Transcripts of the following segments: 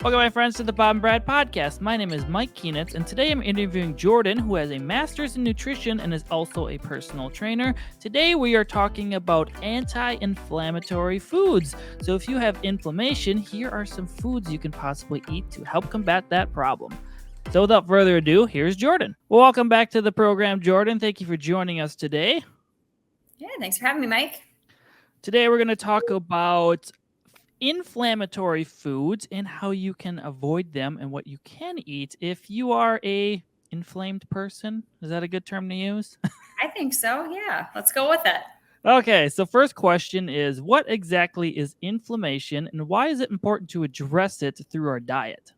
Welcome, my friends, to the Bob and Brad podcast. My name is Mike Keenitz, and today I'm interviewing Jordan, who has a master's in nutrition and is also a personal trainer. Today we are talking about anti-inflammatory foods. So if you have inflammation, here are some foods you can possibly eat to help combat that problem. So without further ado, here's Jordan. Well, welcome back to the program, Jordan. Thank you for joining us today. Yeah, thanks for having me, Mike. Today we're going to talk about inflammatory foods and how you can avoid them and what you can eat if you are a inflamed person. Is that a good term to use? I think so. Yeah, let's go with it. Okay, so first question is, what exactly is inflammation and why is it important to address it through our diet?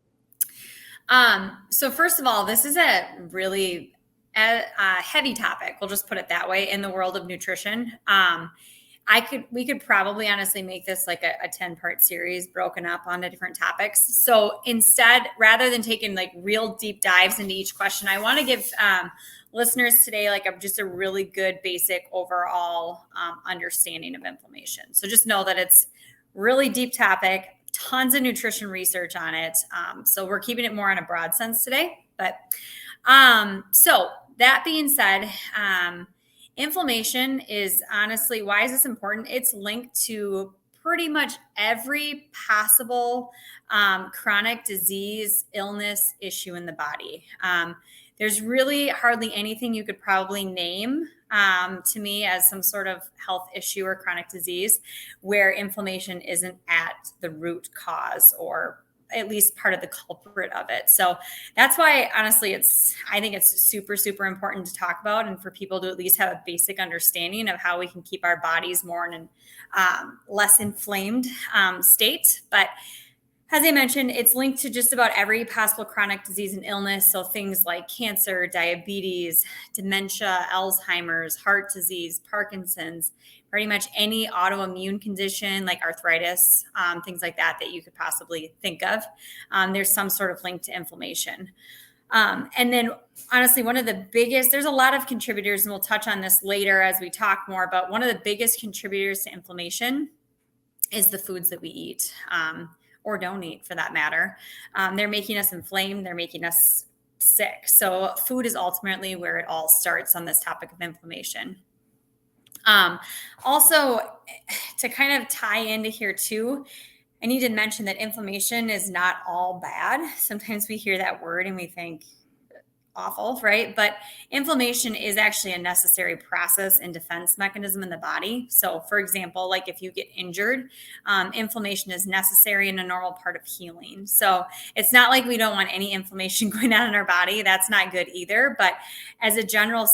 So first of all, this is a really heavy topic. We'll just put it that way in the world of nutrition. We could probably honestly make this like a 10-part series broken up onto different topics. So instead, rather than taking like real deep dives into each question, I want to give listeners today just a really good basic overall understanding of inflammation. So just know that it's really deep topic, tons of nutrition research on it. So we're keeping it more on a broad sense today. But so that being said, inflammation is honestly, why is this important? It's linked to pretty much every possible chronic disease, illness, issue in the body. There's really hardly anything you could probably name to me as some sort of health issue or chronic disease where inflammation isn't at the root cause or at least part of the culprit of it. So that's why, honestly, I think it's super, super important to talk about and for people to at least have a basic understanding of how we can keep our bodies more in a less inflamed state. But as I mentioned, it's linked to just about every possible chronic disease and illness. So things like cancer, diabetes, dementia, Alzheimer's, heart disease, Parkinson's, pretty much any autoimmune condition like arthritis, things like that you could possibly think of. There's some sort of link to inflammation. And then honestly, there's a lot of contributors, and we'll touch on this later as we talk more, but one of the biggest contributors to inflammation is the foods that we eat. Or don't eat for that matter. They're making us inflamed. They're making us sick. So food is ultimately where it all starts on this topic of inflammation. Also, to kind of tie into here too, I need to mention that inflammation is not all bad. Sometimes we hear that word and we think awful, right? But inflammation is actually a necessary process and defense mechanism in the body. So for example, like if you get injured, inflammation is necessary and a normal part of healing. So it's not like we don't want any inflammation going on in our body. That's not good either. But as a general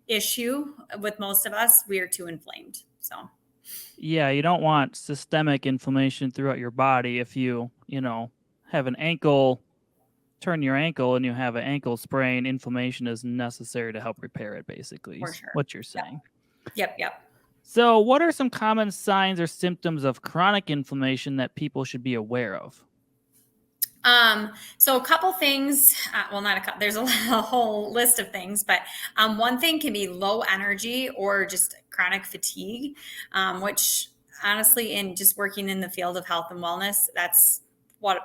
issue with most of us, we are too inflamed. So Yeah, you don't want systemic inflammation throughout your body. If you have an ankle, turn your ankle and you have an ankle sprain, inflammation is necessary to help repair it, basically. For sure. What you're saying. Yep. So what are some common signs or symptoms of chronic inflammation that people should be aware of? So a couple things, there's a whole list of things, but one thing can be low energy or just chronic fatigue, which honestly, in just working in the field of health and wellness, that's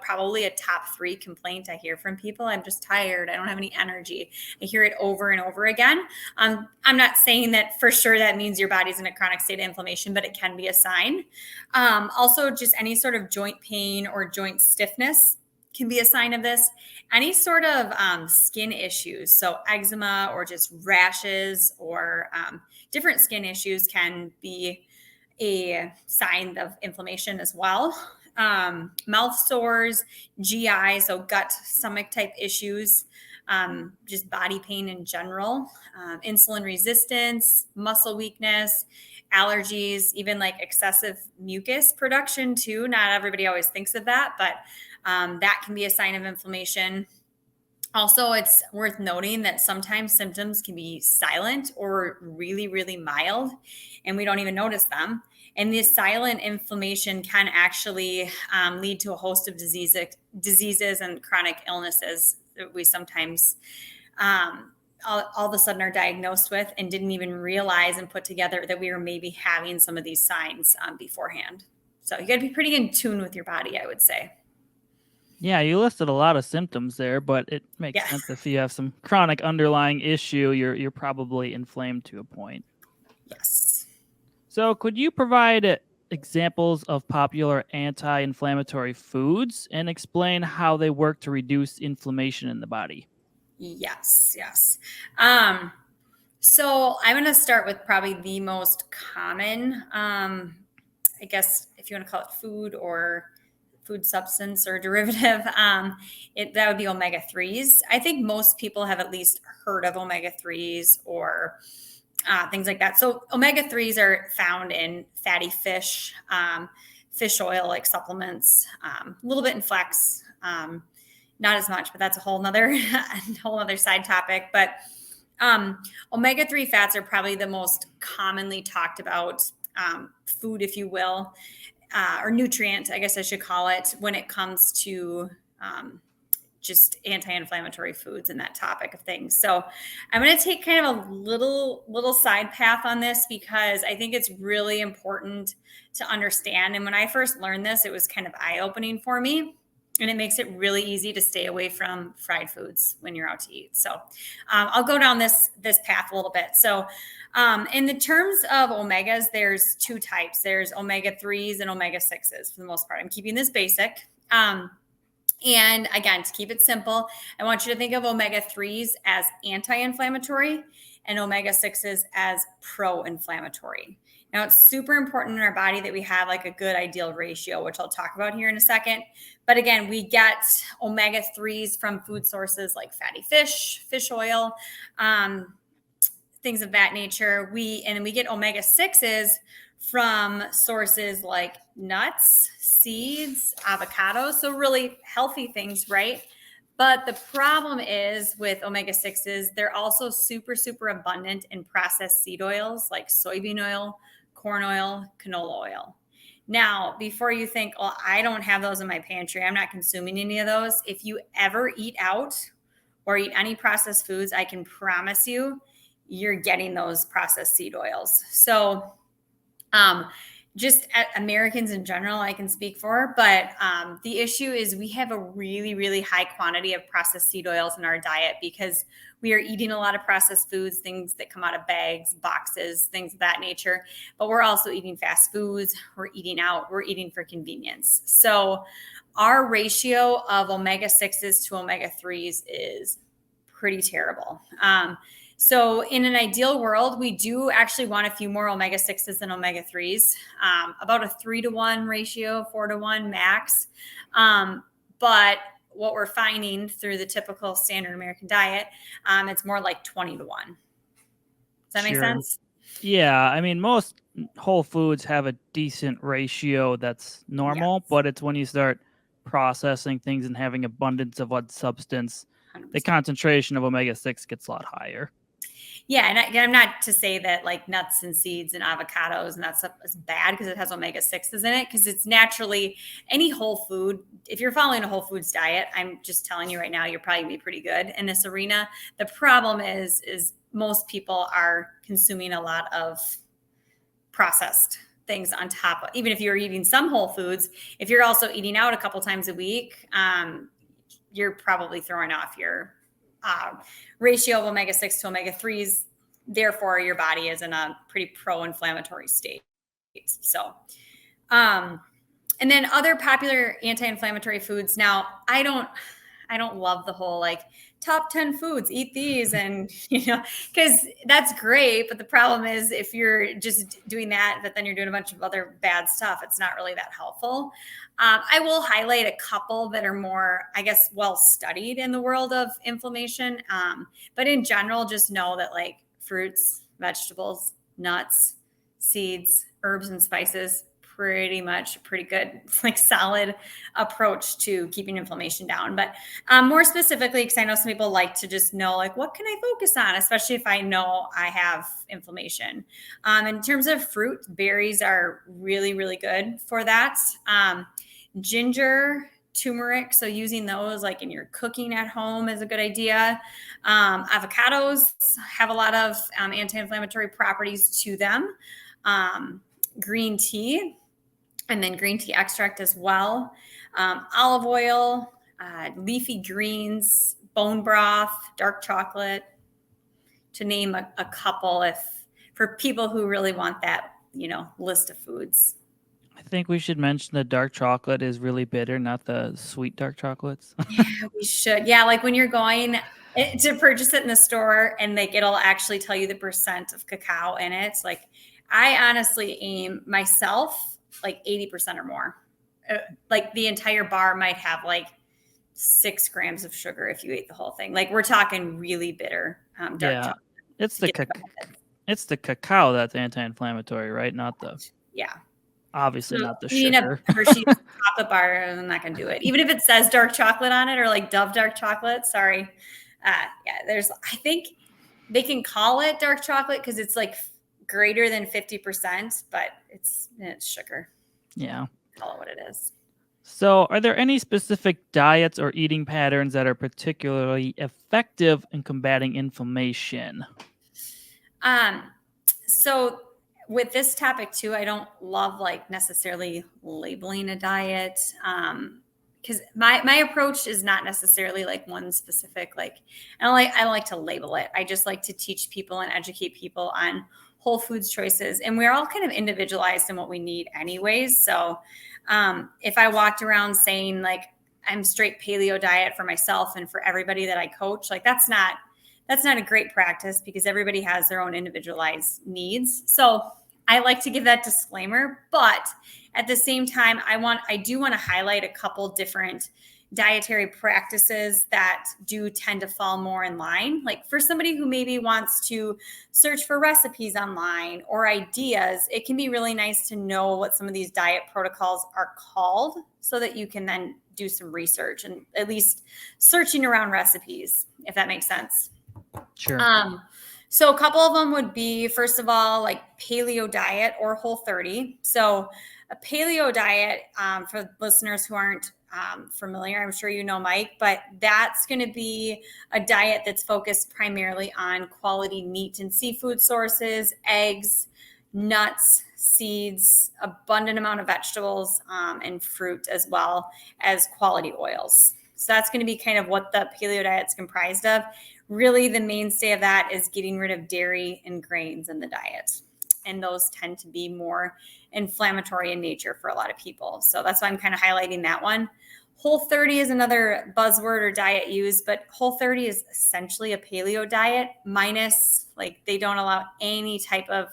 probably a top 3 complaint I hear from people. I'm just tired. I don't have any energy. I hear it over and over again. I'm not saying that for sure that means your body's in a chronic state of inflammation, but it can be a sign. Also, just any sort of joint pain or joint stiffness can be a sign of this. Any sort of skin issues, so eczema or just rashes or different skin issues can be a sign of inflammation as well. Mouth sores, GI, so gut, stomach type issues, just body pain in general, insulin resistance, muscle weakness, allergies, even like excessive mucus production too. Not everybody always thinks of that, but that can be a sign of inflammation. Also, it's worth noting that sometimes symptoms can be silent or really, really mild, and we don't even notice them. And this silent inflammation can actually lead to a host of diseases and chronic illnesses that we sometimes all of a sudden are diagnosed with and didn't even realize and put together that we were maybe having some of these signs beforehand. So you got to be pretty in tune with your body, I would say. Yeah, you listed a lot of symptoms there, but it makes Yeah. sense if you have some chronic underlying issue, you're probably inflamed to a point. Yes. So, could you provide examples of popular anti-inflammatory foods and explain how they work to reduce inflammation in the body? Yes. Yes. Um, so I'm going to start with probably the most common, I guess, if you want to call it food or food substance or derivative, that would be omega 3s. I think most people have at least heard of omega 3s or things like that. So omega 3s are found in fatty fish, fish oil, like supplements, a little bit in flax, not as much, but that's a whole nother, whole other side topic. But omega 3 fats are probably the most commonly talked about food, if you will, or nutrient, I guess I should call it, when it comes to just anti-inflammatory foods and that topic of things. So I'm going to take kind of a little side path on this because I think it's really important to understand. And when I first learned this, it was kind of eye-opening for me. And it makes it really easy to stay away from fried foods when you're out to eat. So I'll go down this path a little bit. So in the terms of omegas, there's two types. There's omega 3s and omega 6s for the most part. I'm keeping this basic. And again, to keep it simple, I want you to think of omega 3s as anti-inflammatory and omega 6s as pro-inflammatory. Now, it's super important in our body that we have like a good ideal ratio, which I'll talk about here in a second. But again, we get omega 3s from food sources like fatty fish, fish oil, things of that nature. And we get omega 6s from sources like nuts, seeds, avocados. So really healthy things, right? But the problem is with omega 6s, they're also super, super abundant in processed seed oils like soybean oil, corn oil, canola oil. Now, before you think, oh, I don't have those in my pantry, I'm not consuming any of those. If you ever eat out or eat any processed foods, I can promise you, you're getting those processed seed oils. So just Americans in general, I can speak for, but the issue is we have a really, really high quantity of processed seed oils in our diet because we are eating a lot of processed foods, things that come out of bags, boxes, things of that nature. But we're also eating fast foods. We're eating out. We're eating for convenience. So our ratio of omega 6s to omega 3s is pretty terrible. So in an ideal world, we do actually want a few more omega 6s than omega 3s, about a 3-to-1 ratio, 4-to-1 max. But what we're finding through the typical standard American diet, it's more like 20-to-1. Does that make Sure. sense? Yeah, I mean, most whole foods have a decent ratio that's normal, Yes, but it's when you start processing things and having abundance of one substance, the 100%. concentration of omega 6 gets a lot higher. Yeah, and I'm not to say that like nuts and seeds and avocados and that stuff is bad because it has omega 6s in it, because it's naturally any whole food. If you're following a whole foods diet, I'm just telling you right now, you're probably gonna be pretty good in this arena. The problem is most people are consuming a lot of processed things on top of, even if you're eating some whole foods, if you're also eating out a couple times a week, you're probably throwing off your ratio of omega 6 to omega 3s. Therefore, your body is in a pretty pro-inflammatory state. So, and then other popular anti-inflammatory foods. Now, I don't love the whole like top 10 foods, eat these, and because that's great. But the problem is if you're just doing that, but then you're doing a bunch of other bad stuff, it's not really that helpful. I will highlight a couple that are more, I guess, well studied in the world of inflammation. But in general, just know that like fruits, vegetables, nuts, seeds, herbs, and spices, pretty good, like solid approach to keeping inflammation down. But more specifically, because I know some people like to just know, like, what can I focus on, especially if I know I have inflammation. In terms of fruit, berries are really, really good for that. Ginger, turmeric, so using those like in your cooking at home is a good idea. Avocados have a lot of anti-inflammatory properties to them. Green tea and then green tea extract as well, olive oil, leafy greens, bone broth, dark chocolate, to name a couple, if for people who really want that, list of foods. I think we should mention the dark chocolate is really bitter, not the sweet dark chocolates. Yeah, we should. Yeah, like when you're going to purchase it in the store and like it'll actually tell you the percent of cacao in it. Like I honestly aim myself like 80% or more. Like the entire bar might have like 6 grams of sugar if you ate the whole thing. Like we're talking really bitter dark Yeah. chocolate It's to the get the benefits. it's the cacao that's anti-inflammatory, right? Not the Yeah. So obviously not the eating a sugar. Hershey's chocolate bar, I'm not going to do it. Even if it says dark chocolate on it or like Dove dark chocolate, sorry. Yeah, I think they can call it dark chocolate because it's like greater than 50%, but it's sugar. Yeah. Call it what it is. So, are there any specific diets or eating patterns that are particularly effective in combating inflammation? Um, so with this topic too, I don't love like necessarily labeling a diet. Because my approach is not necessarily like one specific, like I don't like to label it. I just like to teach people and educate people on whole foods choices. And we're all kind of individualized in what we need anyways. So if I walked around saying like I'm straight paleo diet for myself and for everybody that I coach, like that's not a great practice because everybody has their own individualized needs. So I like to give that disclaimer, but at the same time, I do want to highlight a couple different dietary practices that do tend to fall more in line. Like for somebody who maybe wants to search for recipes online or ideas, it can be really nice to know what some of these diet protocols are called so that you can then do some research and at least searching around recipes, if that makes sense. Sure. So a couple of them would be, first of all, like paleo diet or Whole30. So a paleo diet, for listeners who aren't familiar, I'm sure you know, Mike, but that's going to be a diet that's focused primarily on quality meat and seafood sources, eggs, nuts, seeds, abundant amount of vegetables, and fruit, as well as quality oils. So that's going to be kind of what the paleo diet's comprised of. Really, the mainstay of that is getting rid of dairy and grains in the diet. And those tend to be more inflammatory in nature for a lot of people. So that's why I'm kind of highlighting that one. Whole30 is another buzzword or diet used, but Whole30 is essentially a paleo diet minus, like, they don't allow any type of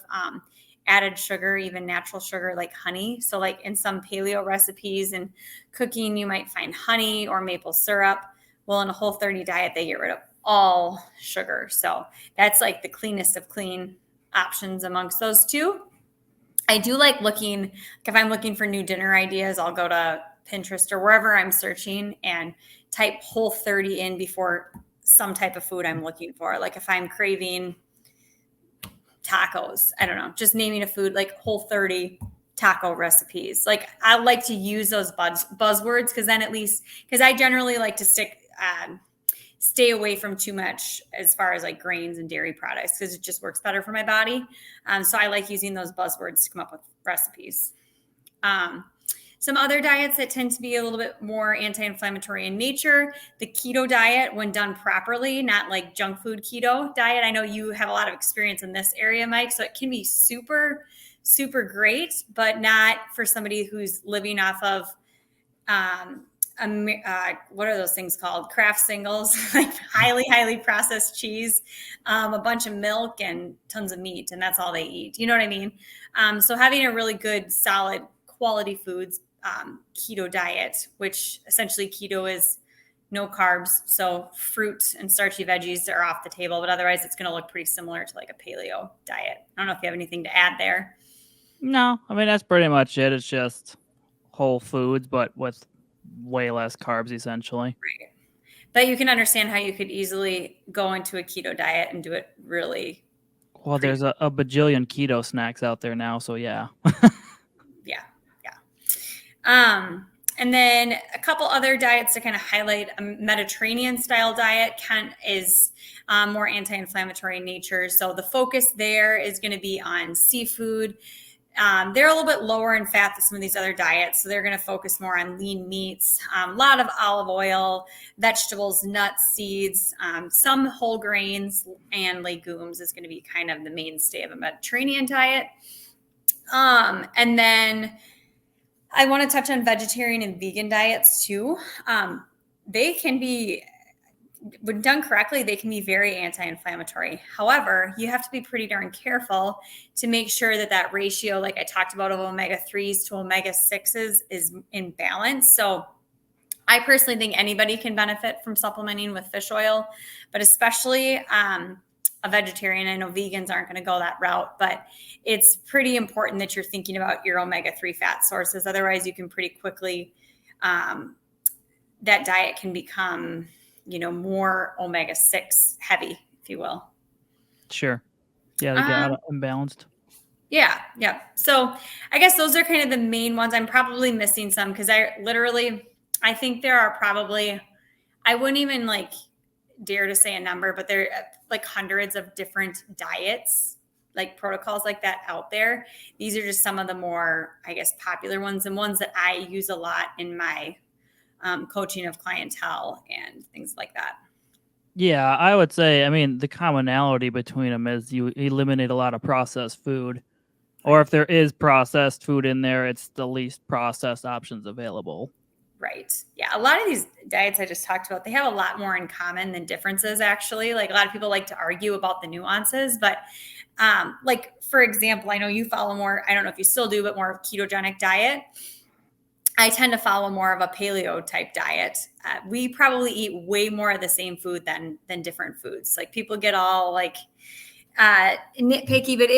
added sugar, even natural sugar like honey. So like in some paleo recipes and cooking, you might find honey or maple syrup. Well, in a Whole30 diet, they get rid of all sugar. So that's like the cleanest of clean options amongst those two. I do like looking, if I'm looking for new dinner ideas, I'll go to Pinterest or wherever I'm searching and type Whole30 in before some type of food I'm looking for. Like if I'm craving tacos, I don't know, just naming a food like Whole30 taco recipes. Like I like to use those buzzwords because then at least, because I generally like to stay away from too much as far as like grains and dairy products because it just works better for my body. So I like using those buzzwords to come up with recipes. Some other diets that tend to be a little bit more anti-inflammatory in nature, the keto diet when done properly, not like junk food keto diet. I know you have a lot of experience in this area, Mike, so it can be super, super great, but not for somebody who's living off of what are those things called? Kraft singles, like highly processed cheese, a bunch of milk and tons of meat, and that's all they eat. You know what I mean? So having a really good, solid, quality foods keto diet, which essentially keto is no carbs. So fruit and starchy veggies are off the table, but otherwise it's going to look pretty similar to like a paleo diet. I don't know if you have anything to add there. No, I mean that's pretty much it. It's just whole foods, but with way less carbs, essentially. Right. But you can understand how you could easily go into a keto diet and do it really Well, pretty. there's a bajillion keto snacks out there now, so yeah. Yeah. And then a couple other diets to kind of highlight. A Mediterranean style diet is more anti-inflammatory in nature. So the focus there is going to be on seafood, they're a little bit lower in fat than some of these other diets. So they're going to focus more on lean meats, a lot of olive oil, vegetables, nuts, seeds, some whole grains, and legumes is going to be kind of the mainstay of a Mediterranean diet. And then I want to touch on vegetarian and vegan diets too. They can be, when done correctly, they can be very anti-inflammatory. However, you have to be pretty darn careful to make sure that that ratio, like I talked about, of omega-3s to omega-6s is in balance. So I personally think anybody can benefit from supplementing with fish oil, but especially a vegetarian. I know vegans aren't going to go that route, but it's pretty important that you're thinking about your omega-3 fat sources. Otherwise, you can pretty quickly, that diet can become, more omega-6 heavy, if you will. Sure. Yeah, they get imbalanced. Yeah. So I guess those are kind of the main ones. I'm probably missing some because I think there are probably, I wouldn't even dare to say a number, but there are like hundreds of different diets, like protocols like that out there. These are just some of the more, I guess, popular ones and ones that I use a lot in my coaching of clientele and things like that. Yeah, I would say, I mean, the commonality between them is you eliminate a lot of processed food. Or if there is processed food in there, it's the least processed options available. Right. Yeah. A lot of these diets I just talked about, they have a lot more in common than differences, actually. Like a lot of people like to argue about the nuances, but for example, I know you follow more, I don't know if you still do, but more of ketogenic diet. I tend to follow more of a paleo type diet. We probably eat way more of the same food than different foods. Like people get all nitpicky, but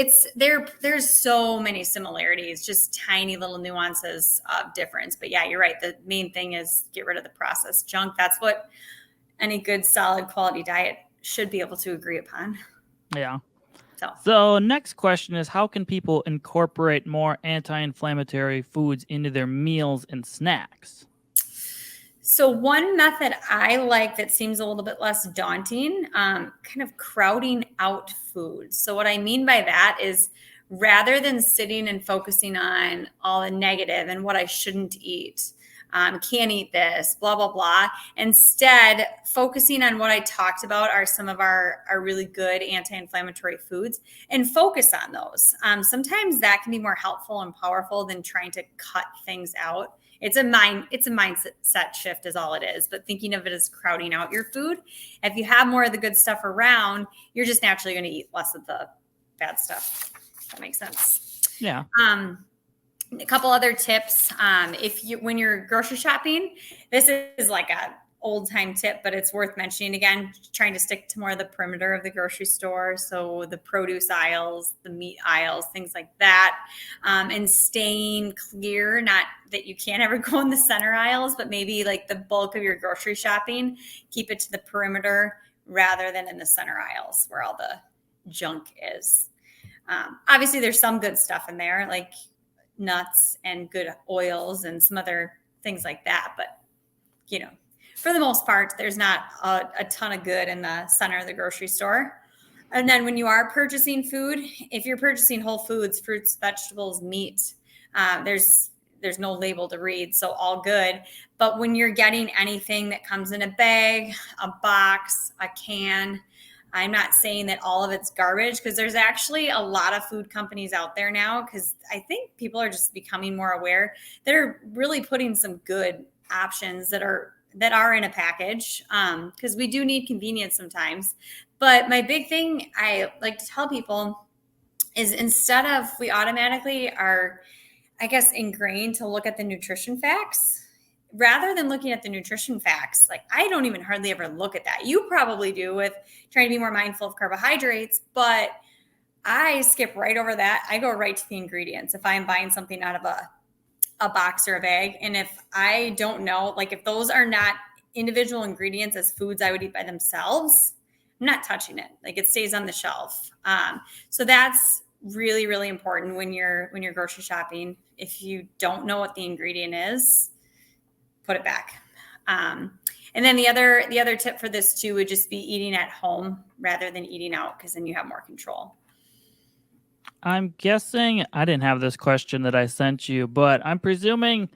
there's so many similarities, just tiny little nuances of difference. But yeah, you're right. The main thing is get rid of the processed junk. That's what any good, solid, quality diet should be able to agree upon. Yeah. So next question is, how can people incorporate more anti-inflammatory foods into their meals and snacks? So one method I like that seems a little bit less daunting, kind of crowding out food. So what I mean by that is rather than sitting and focusing on all the negative and what I shouldn't eat, can't eat this, blah, blah, blah. Instead, focusing on what I talked about are some of our really good anti-inflammatory foods and focus on those. Sometimes that can be more helpful and powerful than trying to cut things out. It's a mindset shift is all it is, but thinking of it as crowding out your food. If you have more of the good stuff around, you're just naturally going to eat less of the bad stuff. If that makes sense. Yeah. A couple other tips. When you're grocery shopping, this is like a old time tip, but it's worth mentioning again, trying to stick to more of the perimeter of the grocery store. So the produce aisles, the meat aisles, things like that. And staying clear, not that you can't ever go in the center aisles, but maybe like the bulk of your grocery shopping, keep it to the perimeter rather than in the center aisles where all the junk is. Obviously there's some good stuff in there, like nuts and good oils and some other things like that. But, for the most part, there's not a ton of good in the center of the grocery store. And then when you are purchasing food, if you're purchasing whole foods, fruits, vegetables, meat, there's no label to read. So all good. But when you're getting anything that comes in a bag, a box, a can, I'm not saying that all of it's garbage, because there's actually a lot of food companies out there now, because I think people are just becoming more aware that are really putting some good options that are in a package, because we do need convenience sometimes. But my big thing I like to tell people is instead of, we automatically are, I guess, ingrained to look at the nutrition facts. Rather than looking at the nutrition facts, like I don't even hardly ever look at that. You probably do with trying to be more mindful of carbohydrates, but I skip right over that. I go right to the ingredients. If I'm buying something out of a box or a bag, and if I don't know, like if those are not individual ingredients as foods I would eat by themselves, I'm not touching it. Like it stays on the shelf. So that's really, really important when you're grocery shopping. If you don't know what the ingredient is, put it back. And then the other tip for this too would just be eating at home rather than eating out, because then you have more control. I'm guessing I didn't have this question that I sent you, but I'm presuming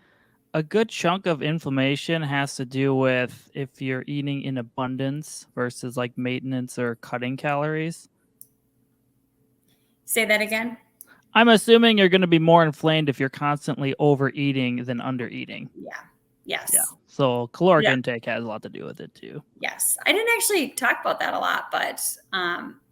a good chunk of inflammation has to do with if you're eating in abundance versus like maintenance or cutting calories. Say that again. I'm assuming you're going to be more inflamed if you're constantly overeating than undereating. Yeah. Yeah. Yes. So caloric Yeah. intake has a lot to do with it too. Yes. I didn't actually talk about that a lot, but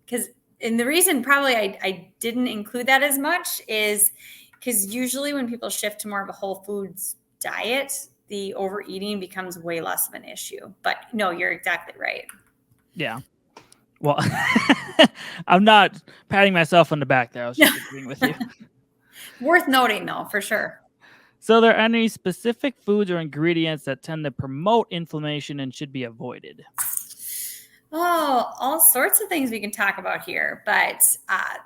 because and the reason probably I didn't include that as much is because usually when people shift to more of a whole foods diet, the overeating becomes way less of an issue. But no, you're exactly right. Yeah. Well, I'm not patting myself on the back there. I was just agreeing with you. Worth noting though, for sure. So, are there any specific foods or ingredients that tend to promote inflammation and should be avoided? Oh, all sorts of things we can talk about here. But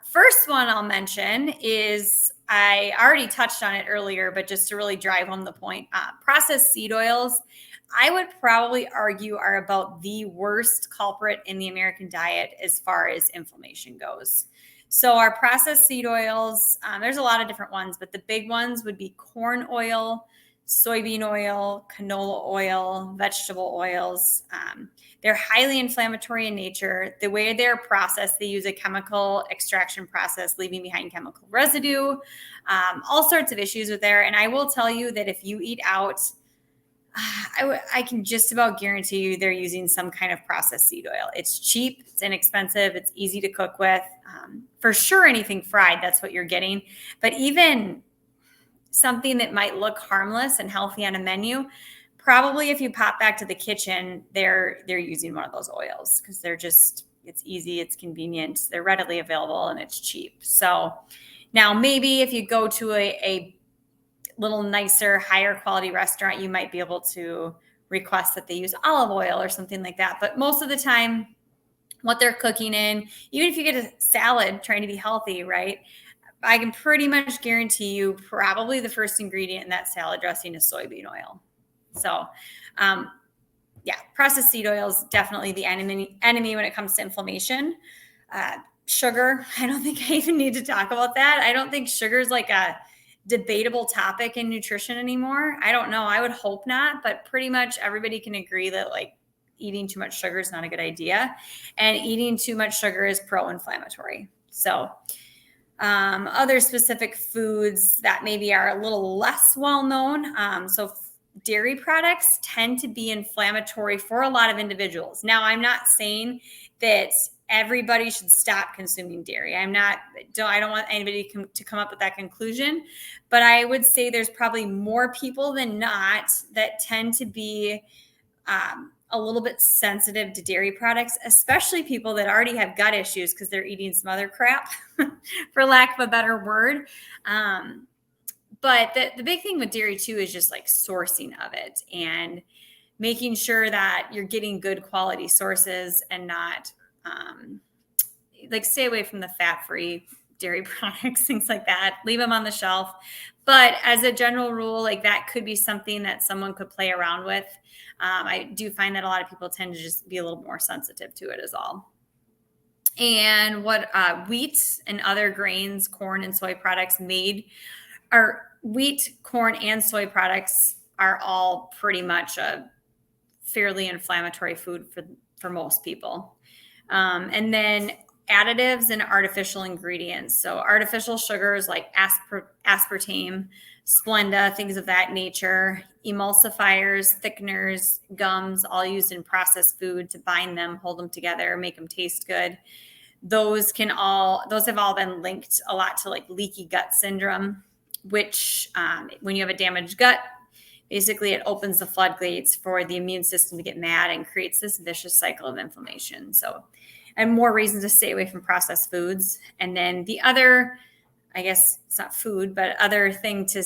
first one I'll mention is I already touched on it earlier, but just to really drive home the point, processed seed oils, I would probably argue are about the worst culprit in the American diet as far as inflammation goes. So, our processed seed oils, there's a lot of different ones, but the big ones would be corn oil, soybean oil, canola oil, vegetable oils. They're highly inflammatory in nature. The way they're processed, they use a chemical extraction process, leaving behind chemical residue, all sorts of issues with there. And I will tell you that if you eat out, I can just about guarantee you they're using some kind of processed seed oil. It's cheap, it's inexpensive, it's easy to cook with. For sure, anything fried, that's what you're getting. But even something that might look harmless and healthy on a menu, probably if you pop back to the kitchen, they're using one of those oils because they're just, it's easy, it's convenient, they're readily available, and it's cheap. So now maybe if you go to a little nicer, higher quality restaurant, you might be able to request that they use olive oil or something like that. But most of the time, what they're cooking in, even if you get a salad trying to be healthy, right? I can pretty much guarantee you probably the first ingredient in that salad dressing is soybean oil. So, yeah, processed seed oil is definitely the enemy when it comes to inflammation. Sugar, I don't think I even need to talk about that. I don't think sugar is like a debatable topic in nutrition anymore. I don't know. I would hope not, but pretty much everybody can agree that like eating too much sugar is not a good idea, and eating too much sugar is pro-inflammatory. So, other specific foods that maybe are a little less well known. So, dairy products tend to be inflammatory for a lot of individuals. Now, I'm not saying that everybody should stop consuming dairy. I don't want anybody to come up with that conclusion, but I would say there's probably more people than not that tend to be a little bit sensitive to dairy products, especially people that already have gut issues because they're eating some other crap, for lack of a better word. But the big thing with dairy too is just like sourcing of it and making sure that you're getting good quality sources and not like stay away from the fat-free dairy products, things like that. Leave them on the shelf. But as a general rule, like that could be something that someone could play around with. I do find that a lot of people tend to just be a little more sensitive to it as all. And what wheat and other grains, corn and soy products made are wheat, corn, and soy products are all pretty much a fairly inflammatory food for most people. And then additives and artificial ingredients. So artificial sugars like aspartame, Splenda, things of that nature, emulsifiers, thickeners, gums, all used in processed food to bind them, hold them together, make them taste good. Those have all been linked a lot to like leaky gut syndrome, which when you have a damaged gut, basically it opens the floodgates for the immune system to get mad and creates this vicious cycle of inflammation. So, and more reasons to stay away from processed foods. And then the other, I guess it's not food, but other thing to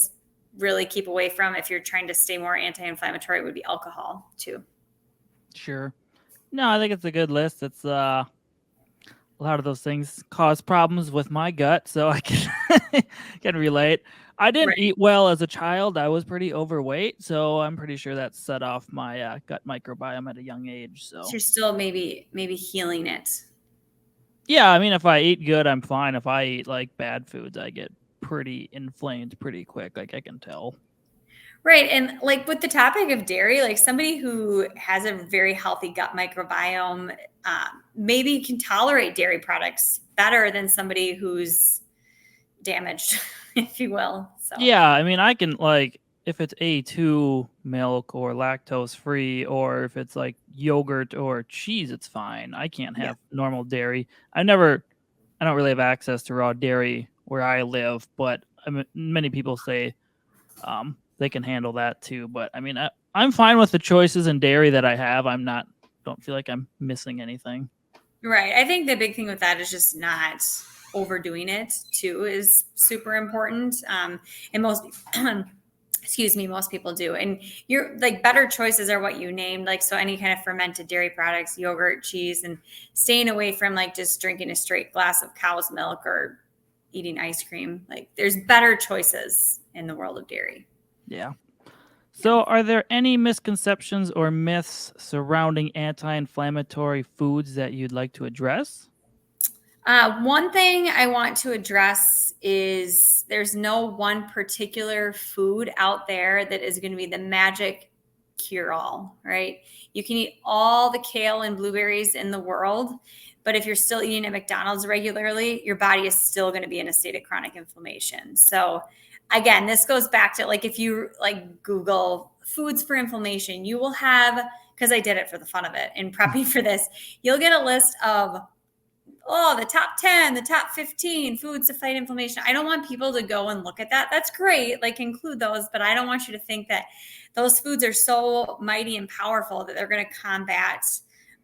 really keep away from if you're trying to stay more anti-inflammatory would be alcohol too. Sure. No, I think it's a good list. It's a lot of those things cause problems with my gut, so I can relate. I didn't Right. eat well as a child. I was pretty overweight, so I'm pretty sure that set off my gut microbiome at a young age. So So you're still maybe healing it. Yeah, I mean, if I eat good, I'm fine. If I eat like bad foods, I get pretty inflamed pretty quick. Like I can tell. Right. And like with the topic of dairy, like somebody who has a very healthy gut microbiome maybe can tolerate dairy products better than somebody who's damaged, if you will. So, Yeah, I mean, I can like if it's A2 milk or lactose free, or if it's like yogurt or cheese, it's fine. I can't yeah. have normal dairy. I don't really have access to raw dairy where I live, but I mean, many people say they can handle that too. But I mean, I'm fine with the choices in dairy that I have. Don't feel like I'm missing anything. Right. I think the big thing with that is just not overdoing it too is super important. And most, excuse me, most people do. And you're like better choices are what you named. Like, so any kind of fermented dairy products, yogurt, cheese, and staying away from like just drinking a straight glass of cow's milk or eating ice cream. Like there's better choices in the world of dairy. Yeah. Yeah. So, are there any misconceptions or myths surrounding anti inflammatory foods that you'd like to address? One thing I want to address is there's no one particular food out there that is going to be the magic cure all, right? You can eat all the kale and blueberries in the world, but if you're still eating at McDonald's regularly, your body is still going to be in a state of chronic inflammation. So, again, this goes back to like if you like Google foods for inflammation, you will have, because I did it for the fun of it in prepping for this, you'll get a list of the top 10, the top 15 foods to fight inflammation. I don't want people to go and look at that. That's great, like include those, but I don't want you to think that those foods are so mighty and powerful that they're going to combat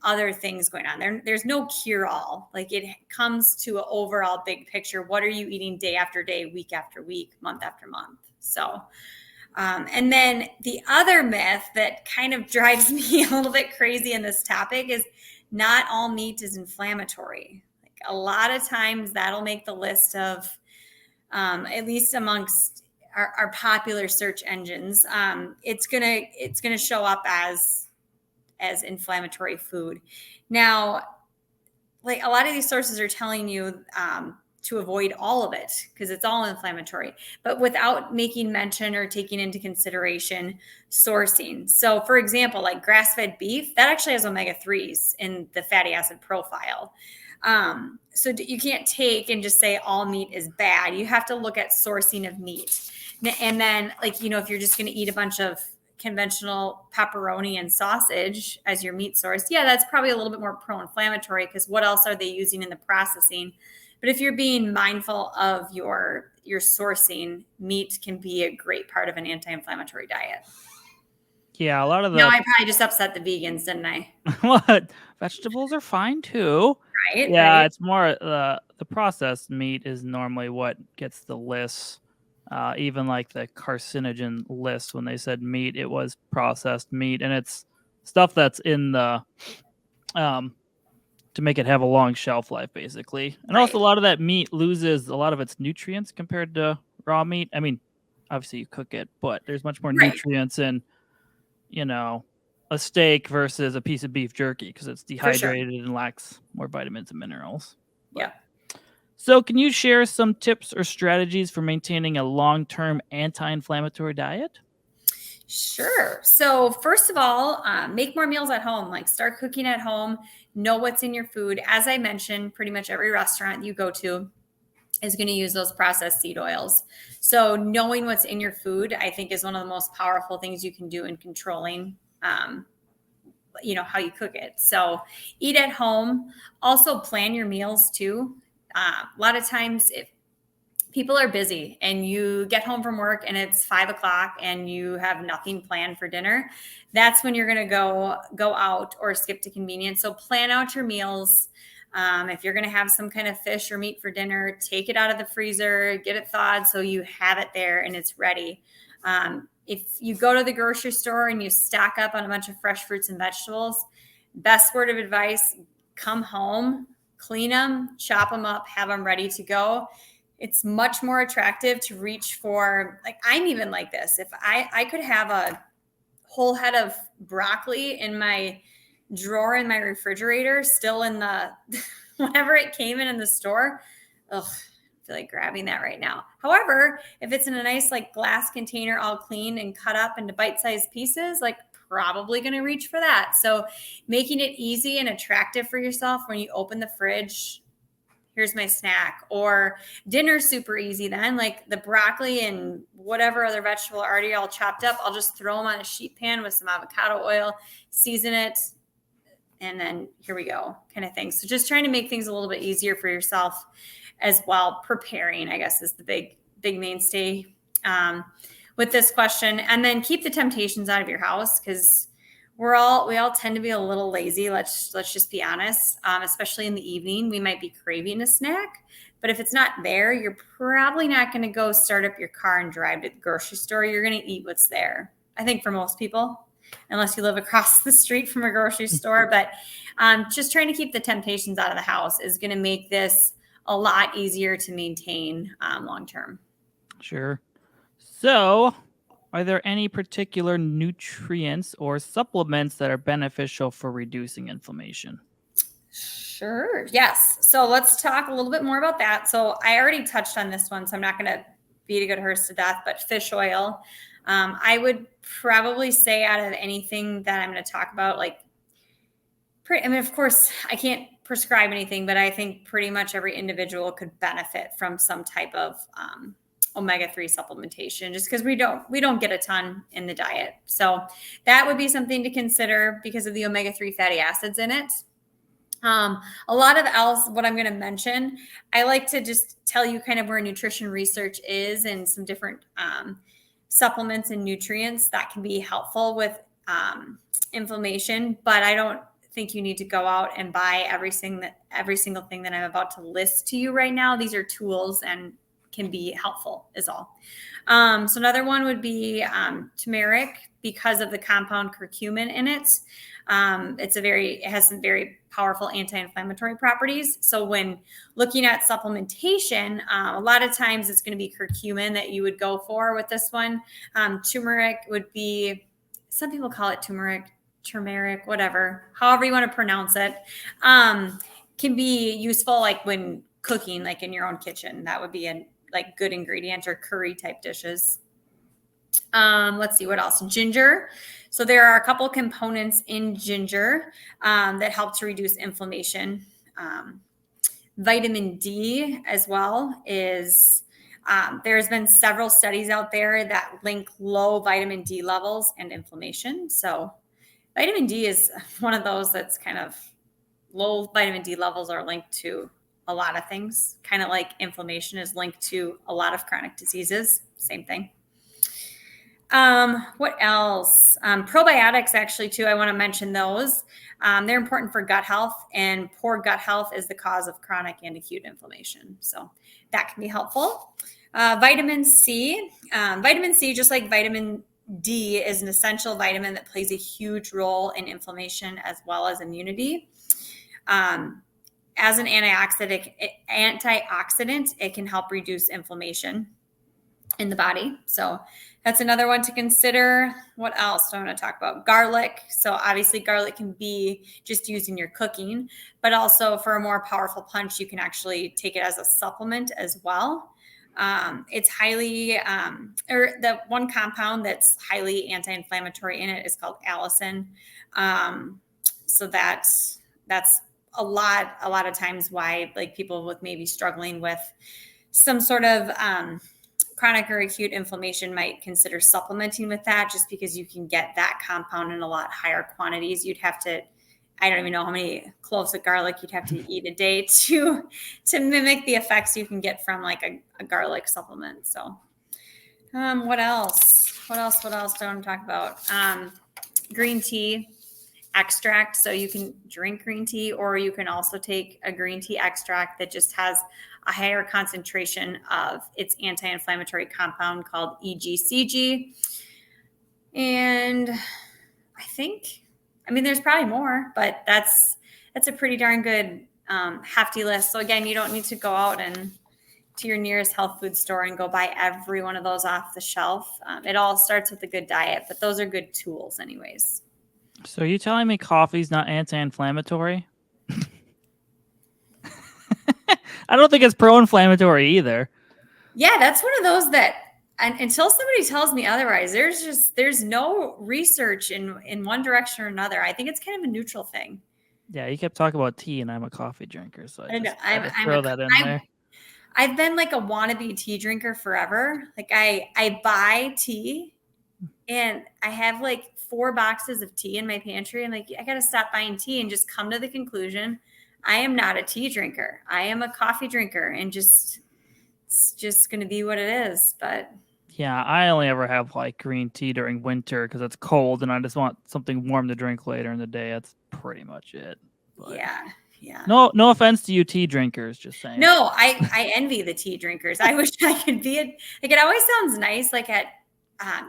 other things going on. There's no cure all. Like it comes to an overall big picture. What are you eating day after day, week after week, month after month? So, and then the other myth that kind of drives me a little bit crazy in this topic is not all meat is inflammatory. Like a lot of times that'll make the list of, at least amongst our popular search engines, it's gonna show up as inflammatory food. Now, like a lot of these sources are telling you to avoid all of it because it's all inflammatory, but without making mention or taking into consideration sourcing. So, for example, like grass fed beef, that actually has omega 3s in the fatty acid profile. So, you can't take and just say all meat is bad. You have to look at sourcing of meat. And then, like, if you're just going to eat a bunch of conventional pepperoni and sausage as your meat source, yeah, that's probably a little bit more pro-inflammatory because what else are they using in the processing? But if you're being mindful of your sourcing, meat can be a great part of an anti-inflammatory diet. Yeah, a lot of No, the I probably just upset the vegans, didn't I? what vegetables are fine too. Right, Yeah, right, it's more the processed meat is normally what gets the list. Even like the carcinogen list, when they said meat, it was processed meat, and it's stuff that's in the um, to make it have a long shelf life, basically. And also, right. a lot of that meat loses a lot of its nutrients compared to raw meat. I mean, obviously you cook it, but there's much more Right, nutrients in, you know, a steak versus a piece of beef jerky because it's for sure. dehydrated and lacks more vitamins and minerals. But Yeah. so, can you share some tips or strategies for maintaining a long-term anti-inflammatory diet? Sure. So, first of all, make more meals at home. Like, start cooking at home. Know what's in your food. As I mentioned, pretty much every restaurant you go to is going to use those processed seed oils. So, knowing what's in your food, I think, is one of the most powerful things you can do in controlling, how you cook it. So, eat at home. Also, plan your meals too. A lot of times, if people are busy and you get home from work and it's 5 o'clock and you have nothing planned for dinner, that's when you're going to go out or skip to convenience. So plan out your meals. If you're going to have some kind of fish or meat for dinner, take it out of the freezer, get it thawed so you have it there and it's ready. If you go to the grocery store and you stock up on a bunch of fresh fruits and vegetables, best word of advice: come home, clean them, chop them up, have them ready to go. It's much more attractive to reach for, like, I'm even like this. If I could have a whole head of broccoli in my drawer in my refrigerator, still in the whenever it came in the store, ugh, I feel like grabbing that right now. However, if it's in a nice like glass container, all clean and cut up into bite-sized pieces, like probably going to reach for that. So making it easy and attractive for yourself when you open the fridge, here's my snack. Or dinner's super easy then, like the broccoli and whatever other vegetable already all chopped up, I'll just throw them on a sheet pan with some avocado oil, season it, and then here we go, kind of thing. So just trying to make things a little bit easier for yourself as well. Preparing, I guess, is the big mainstay with this question. And then keep the temptations out of your house, because we all tend to be a little lazy. Let's just be honest. Especially in the evening, we might be craving a snack, but if it's not there, you're probably not going to go start up your car and drive to the grocery store. You're going to eat what's there. I think for most people, unless you live across the street from a grocery store. But just trying to keep the temptations out of the house is going to make this a lot easier to maintain long term. Sure. So, are there any particular nutrients or supplements that are beneficial for reducing inflammation? Sure. Yes. So let's talk a little bit more about that. So I already touched on this one, so I'm not going to beat a good horse to death, but fish oil. I would probably say out of anything that I'm going to talk about, of course, I can't prescribe anything, but I think pretty much every individual could benefit from some type of omega-3 supplementation, just because we don't get a ton in the diet. So that would be something to consider because of the omega-3 fatty acids in it. A lot of else, what I'm going to mention, I like to just tell you kind of where nutrition research is and some different supplements and nutrients that can be helpful with inflammation, but I don't think you need to go out and buy every single thing that I'm about to list to you right now. These are tools and can be helpful is all. So another one would be turmeric, because of the compound curcumin in it. It has some very powerful anti-inflammatory properties. So when looking at supplementation, a lot of times it's going to be curcumin that you would go for with this one. Turmeric would be, some people call it turmeric, whatever, however you want to pronounce it, can be useful like when cooking, like in your own kitchen. That would be a good ingredient, or curry type dishes. Let's see what else. Ginger. So there are a couple components in ginger that help to reduce inflammation. Vitamin D as well is, there's been several studies out there that link low vitamin D levels and inflammation. So vitamin D is one of those that's kind of, low vitamin D levels are linked to a lot of things, kind of like inflammation is linked to a lot of chronic diseases. Same thing. What else? Probiotics, actually, too. I want to mention those. They're important for gut health, and poor gut health is the cause of chronic and acute inflammation. So that can be helpful. Vitamin C. Vitamin C, just like vitamin D, is an essential vitamin that plays a huge role in inflammation as well as immunity. As an antioxidant, it can help reduce inflammation in the body. So that's another one to consider. What else do I want to talk about? Garlic. So obviously garlic can be just used in your cooking, but also for a more powerful punch, you can actually take it as a supplement as well. It's highly, or the one compound that's highly anti-inflammatory in it is called allicin. So that's a lot of times why people with maybe struggling with some sort of chronic or acute inflammation might consider supplementing with that, just because you can get that compound in a lot higher quantities. You'd have to, I don't even know how many cloves of garlic you'd have to eat a day to mimic the effects you can get from a garlic supplement. So what else do I want to talk about? Green tea extract. So you can drink green tea, or you can also take a green tea extract that just has a higher concentration of its anti-inflammatory compound called EGCG. And I think, there's probably more, but that's a pretty darn good hefty list. So again, you don't need to go out and to your nearest health food store and go buy every one of those off the shelf. It all starts with a good diet, but those are good tools anyways. So are you telling me coffee's not anti-inflammatory? I don't think it's pro-inflammatory either. Yeah, that's one of those that until somebody tells me otherwise, there's no research in one direction or another. I think it's kind of a neutral thing. Yeah, you kept talking about tea, and I'm a coffee drinker, so I I know. just had to throw that in there. I've been like a wannabe tea drinker forever. Like I buy tea and I have like 4 boxes of tea in my pantry. And like I gotta stop buying tea and just come to the conclusion I am not a tea drinker. I am a coffee drinker, and just it's just gonna be what it is. But Yeah, I only ever have like green tea during winter because it's cold, and I just want something warm to drink later in the day. That's pretty much it. But yeah, yeah. no offense to you tea drinkers, just saying. No, I envy the tea drinkers. I wish I could be like it always sounds nice, like at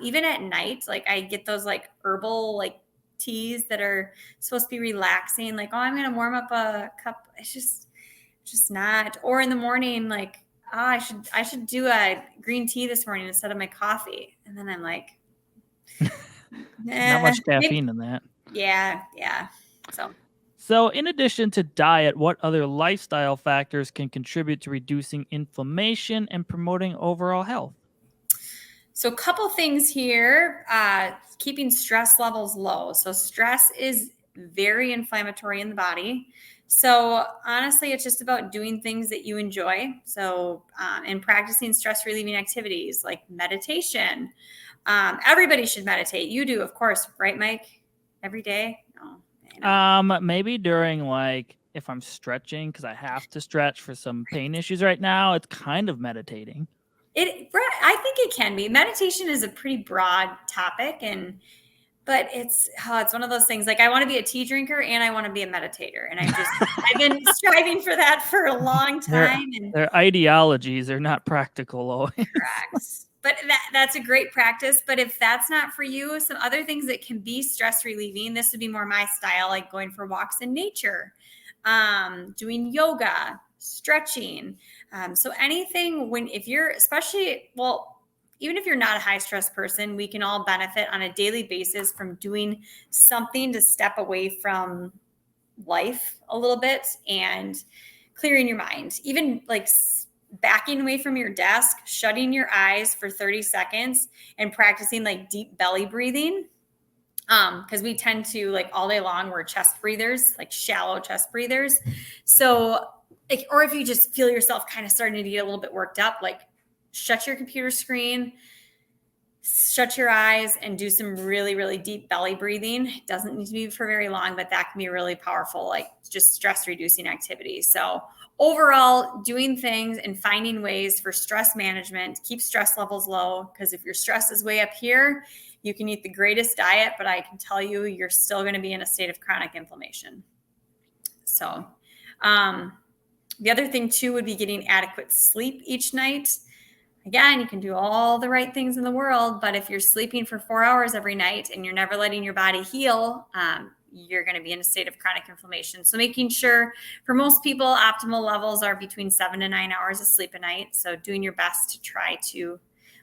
even at night, like I get those like herbal like teas that are supposed to be relaxing, like, oh, I'm gonna warm up a cup. It's just not. Or in the morning, like, oh, I should do a green tea this morning instead of my coffee. And then I'm like, Not much maybe, caffeine in that. yeah, yeah. So So, in addition to diet, what other lifestyle factors can contribute to reducing inflammation and promoting overall health? So, a couple things here. Keeping stress levels low. So, stress is very inflammatory in the body. So, honestly, it's just about doing things that you enjoy. So, and practicing stress relieving activities like meditation. Everybody should meditate. You do, of course, right, Mike? Every day? No, I know. Maybe during like if I'm stretching because I have to stretch for some pain issues right now, it's kind of meditating. I think it can be. Meditation is a pretty broad topic, but it's one of those things. Like I want to be a tea drinker and I want to be a meditator, and I've been striving for that for a long Their time. And their ideologies are not practical always. correct. But that's a great practice. But if that's not for you, some other things that can be stress relieving, this would be more my style, like going for walks in nature, doing yoga, stretching. So anything if you're especially, well, even if you're not a high stress person, we can all benefit on a daily basis from doing something to step away from life a little bit and clearing your mind. Even like backing away from your desk, shutting your eyes for 30 seconds and practicing like deep belly breathing. Because we tend to, like, all day long, we're chest breathers, like shallow chest breathers. So, like, or if you just feel yourself kind of starting to get a little bit worked up, like shut your computer screen, shut your eyes, and do some really, really deep belly breathing. It doesn't need to be for very long, but that can be really powerful, like just stress reducing activity. So overall, doing things and finding ways for stress management, keep stress levels low, because if your stress is way up here, you can eat the greatest diet, but I can tell you, you're still going to be in a state of chronic inflammation. So, the other thing too would be getting adequate sleep each night. Again, you can do all the right things in the world, but if you're sleeping for 4 hours every night and you're never letting your body heal, you're going to be in a state of chronic inflammation. So making sure, for most people, optimal levels are between 7 to 9 hours of sleep a night. So doing your best to try to,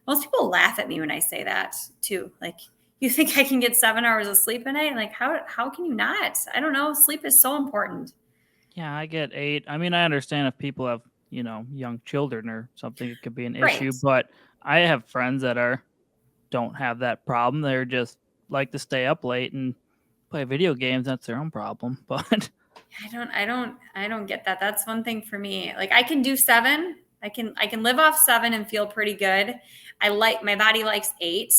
most people laugh at me when I say that too. Like, you think I can get 7 hours of sleep a night? I'm like, how can you not? I don't know. Sleep is so important. Yeah, I get 8. I mean, I understand if people have, young children or something, it could be an Right. issue, but I have friends that don't have that problem. They're just like to stay up late and play video games. That's their own problem. But I don't get that. That's one thing for me. Like I can do 7. I can live off 7 and feel pretty good. My body likes 8.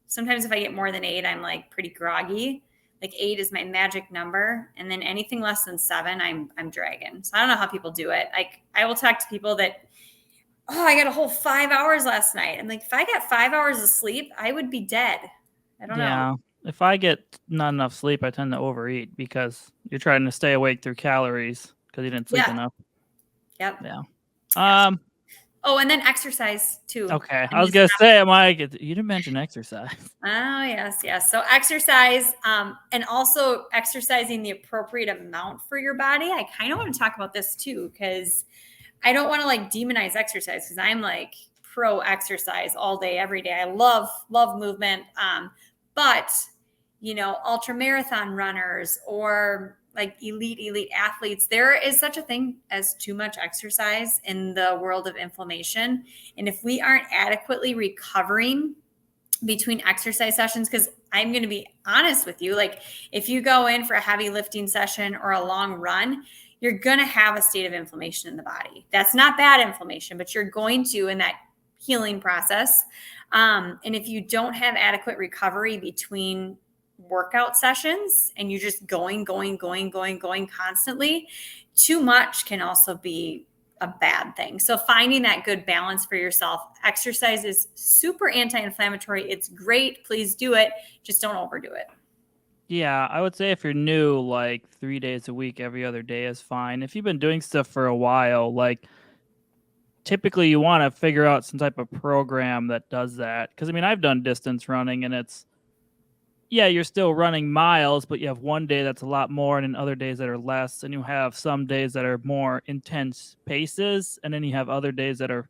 Sometimes if I get more than 8, I'm like pretty groggy. Like 8 is my magic number. And then anything less than 7, I'm dragging. So I don't know how people do it. Like I will talk to people that, oh, I got a whole 5 hours last night. I'm like, if I got 5 hours of sleep, I would be dead. I don't know. yeah, if I get not enough sleep, I tend to overeat because you're trying to stay awake through calories because you didn't sleep Yeah. enough. Yep. Yeah. Yes. Oh, and then exercise too. Okay. I was gonna say, Mike, you didn't mention exercise. Oh, yes, yes. So exercise, and also exercising the appropriate amount for your body. I kind of want to talk about this too, because I don't want to like demonize exercise, because I'm like pro exercise all day, every day. I love movement. But ultra marathon runners or like elite athletes, there is such a thing as too much exercise in the world of inflammation. And if we aren't adequately recovering between exercise sessions, because I'm going to be honest with you, like if you go in for a heavy lifting session or a long run, you're going to have a state of inflammation in the body. That's not bad inflammation, but you're going to in that healing process. And if you don't have adequate recovery between workout sessions and you're just going constantly, too much can also be a bad thing. So finding that good balance for yourself. Exercise is super anti-inflammatory. It's great. Please do it. Just don't overdo it. Yeah, I would say if you're new, like 3 days a week, every other day is fine. If you've been doing stuff for a while, like typically you want to figure out some type of program that does that. Because I mean, I've done distance running and you're still running miles, but you have one day that's a lot more and then other days that are less. And you have some days that are more intense paces. And then you have other days that are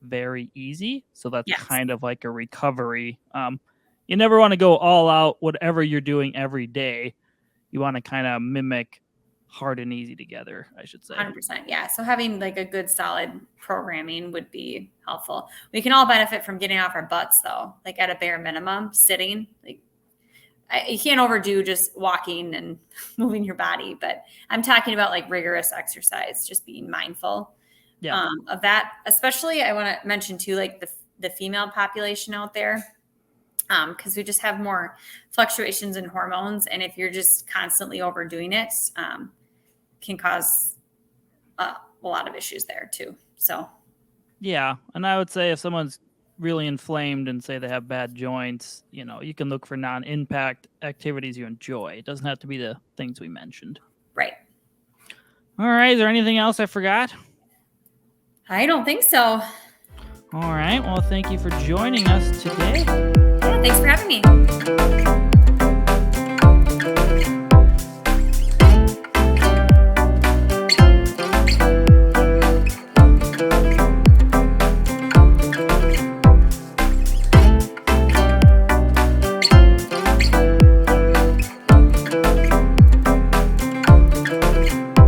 very easy. So that's kind of like a recovery. You never want to go all out, whatever you're doing every day. You want to kind of mimic hard and easy together, I should say. 100%. Yeah. So having like a good solid programming would be helpful. We can all benefit from getting off our butts though, like at a bare minimum, sitting. Like you can't overdo just walking and moving your body, but I'm talking about like rigorous exercise, just being mindful of that. Especially I want to mention too, like the female population out there, because we just have more fluctuations in hormones. And if you're just constantly overdoing it, can cause a lot of issues there too. So, yeah. And I would say if someone's really inflamed and say they have bad joints, you can look for non-impact activities you enjoy. It doesn't have to be the things we mentioned. Right. All right. Is there anything else I forgot? I don't think so. All right. Well, thank you for joining us today. Yeah, thanks for having me.